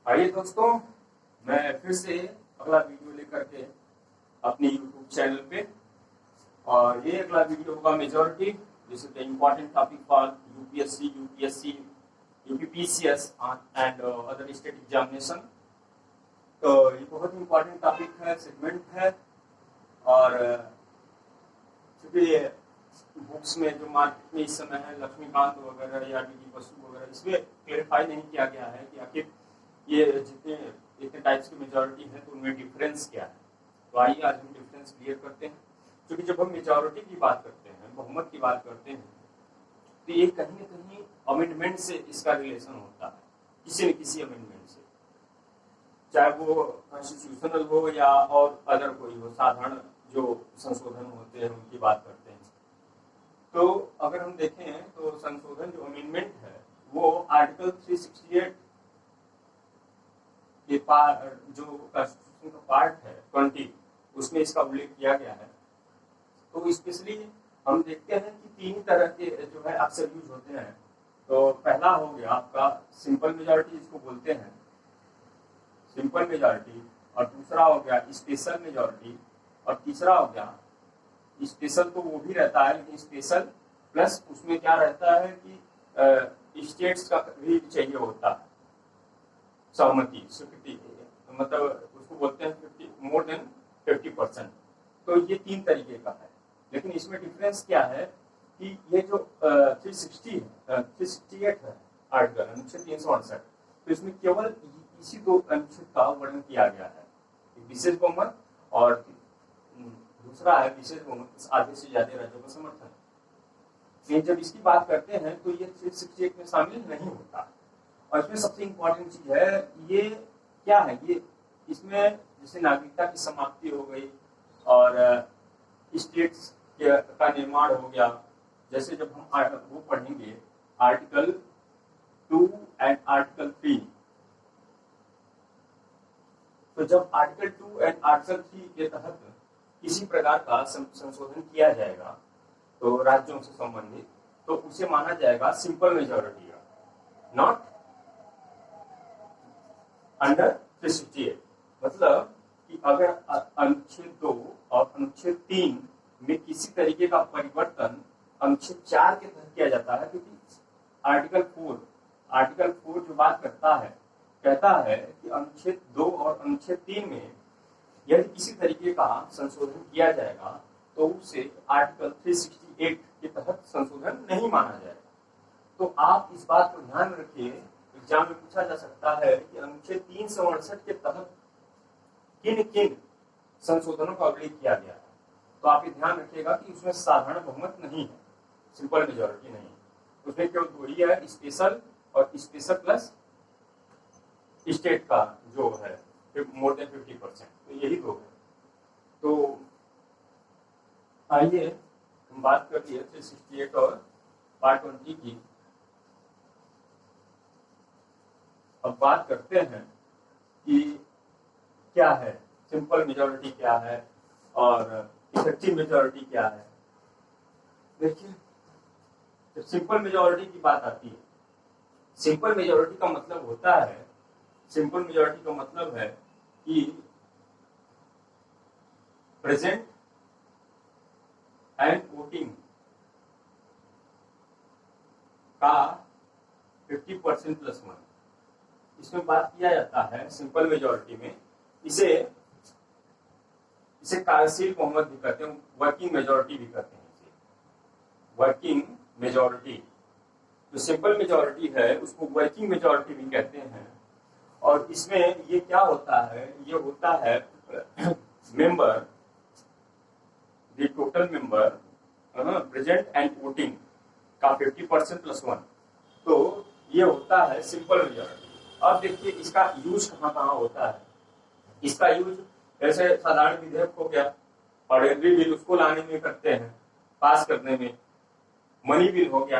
आइए दोस्तों, मैं फिर से अगला वीडियो लेकर के अपनी यूट्यूब चैनल पे। और ये अगला वीडियो होगा majority, this is the important topic for UPSC, UPPCS and other state examination. तो ये बहुत इम्पोर्टेंट टॉपिक है, सेगमेंट है। और चूंकि बुक्स में जो मार्केट में इस समय है, लक्ष्मीकांत वगैरह या डी बसु वगैरह, इसमें क्लेरिफाई नहीं किया गया है कि आखिर ये इतने टाइप्स की मेजॉरिटी है तो उनमें डिफरेंस क्या है। तो आइए आज हम डिफरेंस क्लियर करते हैं। क्योंकि जब हम मेजॉरिटी की बात करते हैं, बहुमत की बात करते हैं, तो ये कहीं न कहीं अमेंडमेंट से इसका रिलेशन होता है, किसी न किसी अमेंडमेंट से, चाहे वो कॉन्स्टिट्यूशनल हो या और अदर कोई हो, साधारण जो संशोधन होते हैं उनकी बात करते हैं। तो अगर हम देखें तो संशोधन जो अमेंडमेंट है वो आर्टिकल 368 के जो कॉन्स्टिट्यूशन का पार्ट है 20, उसमें इसका उल्लेख किया गया है। तो स्पेशली हम देखते हैं कि तीन तरह के जो है अक्सर यूज होते हैं। तो पहला हो गया आपका सिंपल मेजॉरिटी, जिसको बोलते हैं सिंपल मेजॉरिटी, और दूसरा हो गया स्पेशल मेजॉरिटी, और तीसरा हो गया स्पेशल तो वो भी रहता है, लेकिन स्पेशल प्लस उसमें क्या रहता है कि स्टेट्स का भी चाहिए होता है सहमति, स्वीकृति, मतलब उसको बोलते हैं मोर देन 50%। तो ये तीन तरीके का है। लेकिन इसमें डिफरेंस क्या है कि ये जो 368 है आर्टिकल, अनुच्छेद 368, तो इसमें केवल इसी दो अनुच्छेद का वर्णन किया गया है, विशेष बहुमत और दूसरा है विशेष बहुमत आधे से ज्यादा राज्यों का समर्थन। जब इसकी बात करते हैं तो ये 368 में शामिल नहीं होता। और इसमें सबसे इम्पोर्टेंट चीज है ये क्या है, ये इसमें जैसे नागरिकता की समाप्ति हो गई और स्टेट्स का निर्माण हो गया। जैसे जब हम वो पढ़ेंगे आर्टिकल 2 एंड आर्टिकल 3, तो जब आर्टिकल 2 एंड आर्टिकल 3 के तहत किसी प्रकार का संशोधन किया जाएगा तो राज्यों से संबंधित, तो उसे माना जाएगा सिंपल मेजॉरिटी, नॉट अंडर 368। मतलब कि अगर अनुच्छेद 2 और अनुच्छेद 3 में किसी तरीके का परिवर्तन अनुच्छेद 4 के तहत किया जाता है, क्योंकि आर्टिकल 4 जो बात करता है, कहता है कि अनुच्छेद 2 और अनुच्छेद 3 में यदि किसी तरीके का संशोधन किया जाएगा तो उसे आर्टिकल 368 के तहत संशोधन नहीं माना जाएगा। तो आप इस बात को ध्यान रखिए, एग्जाम में पूछा जा सकता है कि अनुच्छेद 368 के तहत किन किन संशोधनों का उल्लेख किया गया है। तो आप ये ध्यान रखिएगा कि उसमें साधारण बहुमत नहीं है, सिंपल मेजॉरिटी नहीं, उसमें केवल दो ही है, स्पेशल और स्पेशल प्लस स्टेट का जो है मोर देन 50%, तो यही दो है। तो आइए हम बात कर लिए 368 और पार्ट 20 की। अब बात करते हैं कि क्या है सिंपल मेजॉरिटी, क्या है और इफेक्टिव मेजॉरिटी क्या है। देखिए, जब सिंपल मेजॉरिटी की बात आती है, सिंपल मेजॉरिटी का मतलब होता है, सिंपल मेजॉरिटी का मतलब है कि प्रेजेंट एंड वोटिंग का 50% प्लस 1, इसमें बात किया जाता है सिंपल मेजॉरिटी में। इसे कार्यशील बहुमत भी कहते हैं, वर्किंग मेजॉरिटी भी कहते हैं इसे, वर्किंग मेजॉरिटी। जो सिंपल मेजॉरिटी है उसको वर्किंग मेजॉरिटी भी कहते हैं। और इसमें ये क्या होता है, ये होता है member, the total member present and voting का 50% प्लस 1, तो ये होता है सिंपल मेजॉरिटी। अब देखिए इसका यूज कहाँ कहाँ होता है। इसका यूज जैसे साधारण विधेयक हो गया और एवरी बिल, उसको लाने में करते हैं, पास करने में। मनी बिल हो गया,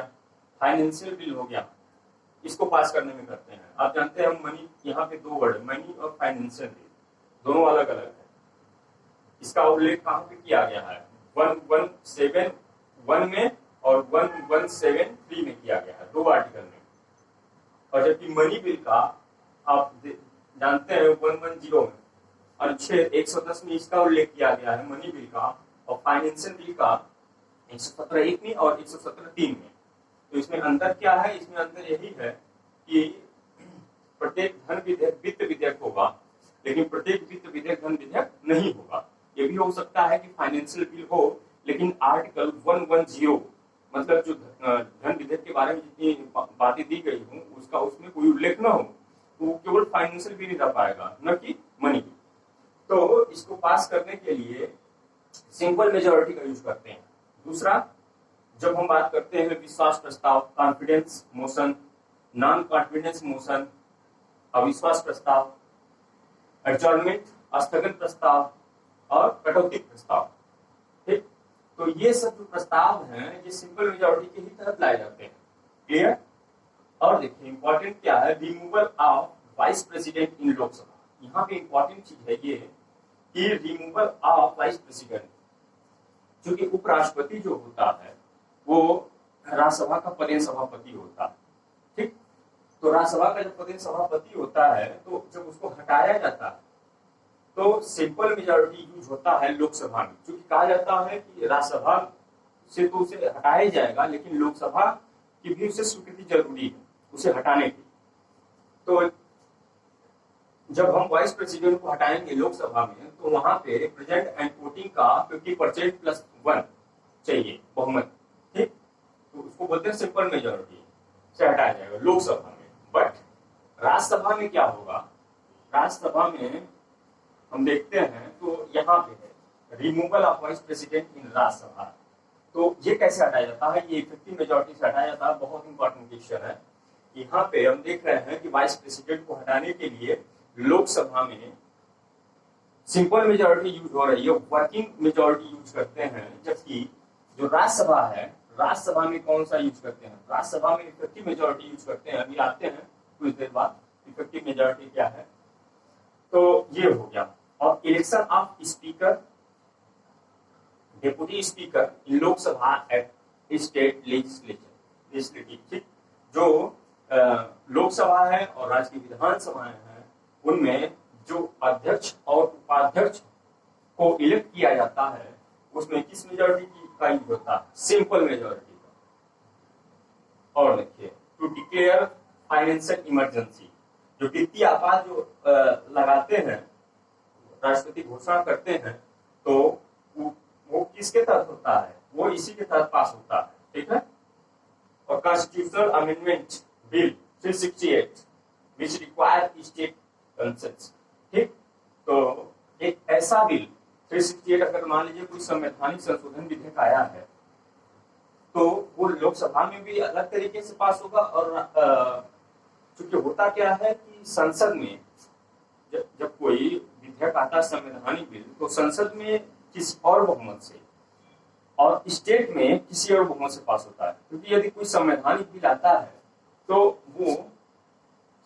फाइनेंशियल बिल हो गया, इसको पास करने में करते हैं। आप जानते हैं मनी, यहाँ पे दो वर्ड, मनी और फाइनेंशियल बिल, दोनों अलग अलग है। इसका उल्लेख कहाँ पे किया गया है, 1171 में और 1173 में किया गया है, दो आर्टिकल में। और जबकि मनी बिल का आप जानते हैं 110 में, अनुच्छेद 110 में इसका उल्लेख किया गया है मनी बिल का, और फाइनेंशियल बिल का 117(1) में और 117(3) में। तो इसमें अंतर क्या है? इसमें अंतर यही है कि प्रत्येक धन विधेयक वित्त विधेयक होगा, लेकिन प्रत्येक वित्त विधेयक धन विधेयक नहीं होगा। ये भी हो सकता है कि फाइनेंशियल बिल हो, लेकिन आर्टिकल 110 मतलब जो धन विधेयक के बारे में जितनी बातें दी गई हूँ उसका उसमें कोई उल्लेख न हो, तो वो केवल फाइनेंशियल बिल ही रह पाएगा, न कि मनी बिल। तो इसको पास करने के लिए सिंपल मेजॉरिटी का यूज करते हैं। दूसरा, जब हम बात करते हैं विश्वास प्रस्ताव, confidence motion, non confidence motion, अविश्वास प्रस्ताव, एडजॉर्नमेंट स्थगन प्रस्ताव और कटौती प्रस्ताव, ठीक। तो ये सब जो प्रस्ताव हैं ये सिंपल मेजॉरिटी के ही तहत लाए जाते हैं। क्लियर? और देखिए इंपॉर्टेंट क्या है, removal of vice president in Lok Sabha. यहाँ पे इंपॉर्टेंट चीज है ये कि रिमूवल ऑफ वाइस प्रेसिडेंट, क्योंकि उपराष्ट्रपति जो होता है वो राज्यसभा का पदेन सभापति होता है, ठीक। तो राज्यसभा का जब पदेन सभापति होता है तो जब उसको हटाया जाता है तो सिंपल मेजॉरिटी यूज होता है लोकसभा में, क्योंकि कहा जाता है कि राज्यसभा से तो उसे हटाया जाएगा, लेकिन लोकसभा की भी उसे स्वीकृति जरूरी है उसे हटाने की। तो जब हम वाइस प्रेसिडेंट को हटाएंगे लोकसभा में तो वहां पे प्रेजेंट एंड वोटिंग का 50% + 1 चाहिए बहुमत, ठीक। तो उसको बोलते हैं सिंपल मेजॉरिटी से हटाया जाएगा लोकसभा में। बट राज्यसभा में क्या होगा? राज्यसभा में हम देखते हैं तो यहाँ पे है removal of vice president in Rajya Sabha. तो ये कैसे हटाया जाता है? ये इफेक्टिव मेजॉरिटी से हटाया जाता है। बहुत इंपॉर्टेंट क्वेश्चन है। यहाँ पे हम देख रहे हैं कि वाइस प्रेसिडेंट को हटाने के लिए लोकसभा में सिंपल मेजॉरिटी यूज हो रही है, वर्किंग मेजॉरिटी यूज करते हैं, जबकि जो राज्यसभा है राज्यसभा में कौन सा यूज करते हैं? राज्यसभा में इफेक्टिव मेजॉरिटी यूज करते हैं। अभी आते हैं कुछ देर बाद इफेक्टिव मेजॉरिटी क्या है। तो ये हो गया। और election of speaker, deputy speaker in Lok Sabha at state legislative, ठीक। जो लोकसभा है और राज्य की विधानसभाएं हैं उनमें जो अध्यक्ष और उपाध्यक्ष को इलेक्ट किया जाता है उसमें किस मेजॉरिटी का यूज होता है? सिंपल मेजॉरिटी का। और देखिए, टू डिक्लेयर फाइनेंशियल इमरजेंसी, जो वित्तीय आपात जो लगाते हैं राष्ट्रपति घोषणा करते हैं, तो वो किसके तहत होता है? वो इसी के तहत पास होता है, ठीक है। और constitutional amendment bill 368 which require state consent, ठीक। तो एक ऐसा बिल 368 अगर मान लीजिए कोई संवैधानिक संशोधन विधेयक आया है तो वो लोकसभा में भी अलग तरीके से पास होगा। और चूंकि होता क्या है कि संसद में जब कोई विधेयक आता है संवैधानिक बिल, तो संसद में किसी और बहुमत से और स्टेट में किसी और बहुमत से पास होता है। क्योंकि यदि कोई संवैधानिक बिल आता है तो वो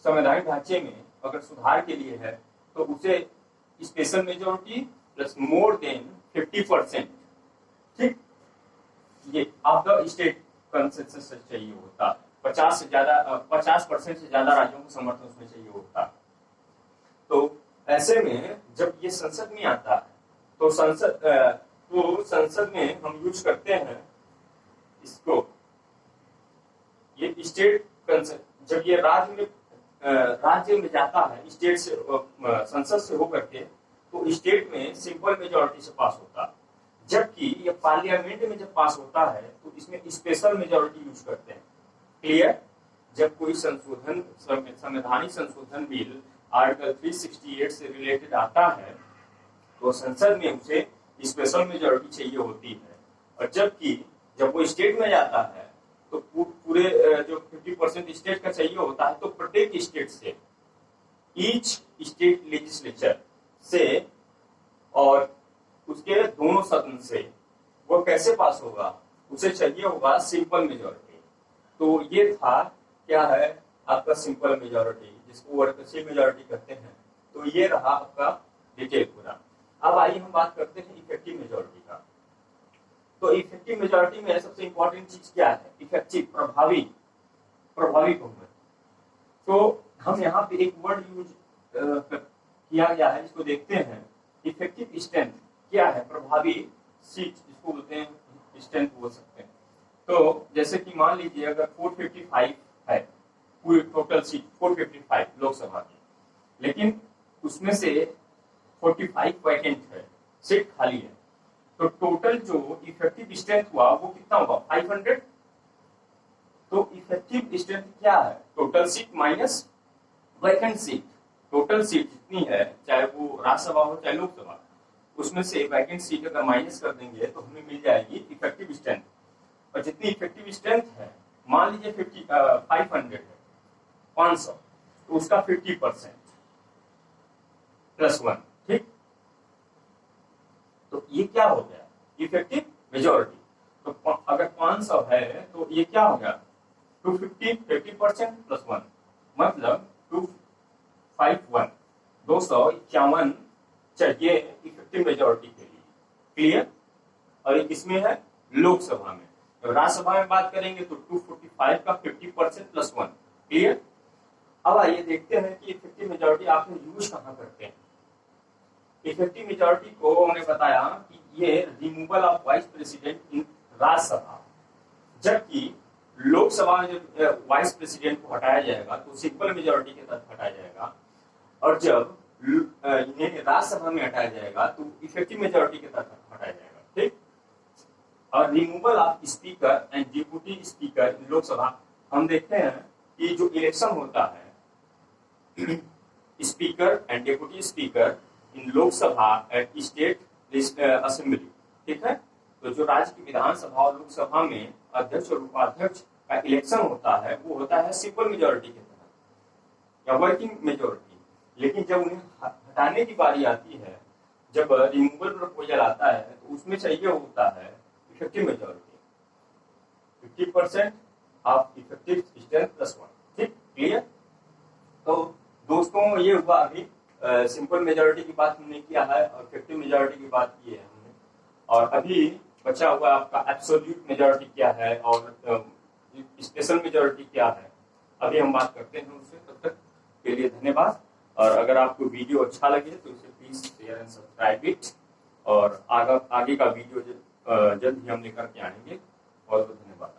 संवैधानिक ढांचे में अगर सुधार के लिए है तो उसे special majority plus more than 50%, ठीक, ये ऑफ द स्टेट कंसेंसस से चाहिए होता है। 50% से ज्यादा राज्यों को समर्थन उसमें चाहिए होता है। तो ऐसे में जब ये संसद में आता है तो संसद में हम यूज करते हैं इसको, ये स्टेट कंसेंट। जब ये राज्य में जाता है स्टेट से, संसद से होकर के, तो स्टेट में सिंपल मेजॉरिटी से पास होता है। जबकि ये पार्लियामेंट में जब पास होता है तो इसमें स्पेशल मेजॉरिटी यूज करते हैं। क्लियर? जब कोई संशोधन, संवैधानिक संशोधन बिल आर्टिकल 368 से रिलेटेड आता है तो संसद में उसे स्पेशल मेजॉरिटी चाहिए होती है। और जबकि जब वो स्टेट में जाता है तो पूरे जो 50% स्टेट का चाहिए होता है, तो प्रत्येक स्टेट से, ईच स्टेट लेजिस्लेचर से और उसके दोनों सदन से वो कैसे पास होगा? उसे चाहिए होगा सिंपल मेजॉरिटी। तो ये था क्या है आपका सिंपल मेजॉरिटी, जिसको वर्कशील मेजॉरिटी कहते हैं। तो ये रहा आपका डिटेल पूरा। अब आइए हम बात करते हैं इफेक्टिव मेजॉरिटी का। तो इफेक्टिव मेजॉरिटी में सबसे इंपॉर्टेंट चीज क्या है? इफेक्टिव, प्रभावी बहुमत। तो हम यहाँ पे एक वर्ड यूज किया गया है, इसको देखते हैं। इफेक्टिव स्ट्रेंथ क्या है, प्रभावी सीट जिसको बोलते हैं, स्ट्रेंथ बोल सकते हैं। तो जैसे कि मान लीजिए अगर 455 है पूरी टोटल सीट 455 लोकसभा की, लेकिन उसमें से 45 वैकेंट है, सीट खाली है, तो टोटल जो इफेक्टिव स्ट्रेंथ हुआ वो कितना होगा, 500। तो इफेक्टिव स्ट्रेंथ क्या है, total seat minus vacant seat. Total seat जितनी है, चाहे वो राज्यसभा हो चाहे लोकसभा, उसमें से वैकेंट सीट अगर माइनस कर देंगे तो हमें मिल जाएगी इफेक्टिव स्ट्रेंथ। और जितनी इफेक्टिव स्ट्रेंथ है, मान लीजिए 500 है, 500, तो उसका 50% +1, ठीक। तो ये क्या हो गया, इफेक्टिव मेजोरिटी। तो अगर 500 है तो ये क्या हो गया, 250 +1, मतलब 251, 251 चाहिए इफेक्टिव मेजोरिटी के लिए। क्लियर। और ये किसमें है, लोकसभा में। तो राज्यसभा में बात करेंगे तो 245 का 50% +1। क्लियर। अब आइए देखते हैं कि इफेक्टिव मेजोरिटी आपने यूज कहां करते हैं। इफेक्टिव मेजोरिटी को हमने बताया कि ये removal of vice president in Rajya Sabha, जबकि लोकसभा में जब वाइस प्रेसिडेंट को हटाया जाएगा तो सिंपल मेजोरिटी के तहत हटाया जाएगा, और जब इन्हें राज्यसभा में हटाया जाएगा तो इफेक्टिव मेजोरिटी के तहत हटाया जाएगा, ठीक। और removal of speaker and deputy speaker in Lok Sabha, हम देखते हैं कि जो इलेक्शन होता है speaker and deputy speaker in Lok Sabha and state assembly, ठीक है। तो जो राज्य की विधानसभा और लोकसभा में अध्यक्ष और उपाध्यक्ष का इलेक्शन होता है वो होता है सिंपल मेजोरिटी के तहत या वर्किंग मेजोरिटी। लेकिन जब उन्हें हटाने की बारी आती है, जब रिमूवल प्रपोजल आता है, तो उसमें चाहिए होता है effective majority, 50% of effective strength +1, ठीक। क्लियर। तो दोस्तों ये हुआ अभी सिंपल मेजोरिटी की बात हमने किया है और इफेक्टिव मेजोरिटी की बात की है हमने। और अभी बचा हुआ आपका एब्सोल्यूट मेजोरिटी क्या है और स्पेशल मेजोरिटी क्या है, अभी हम बात करते हैं उससे। तब तक के लिए धन्यवाद। और अगर आपको वीडियो अच्छा लगे तो इसे please share and subscribe it, और आगे का वीडियो जल्द ही हम लेकर के आएंगे। बहुत बहुत धन्यवाद।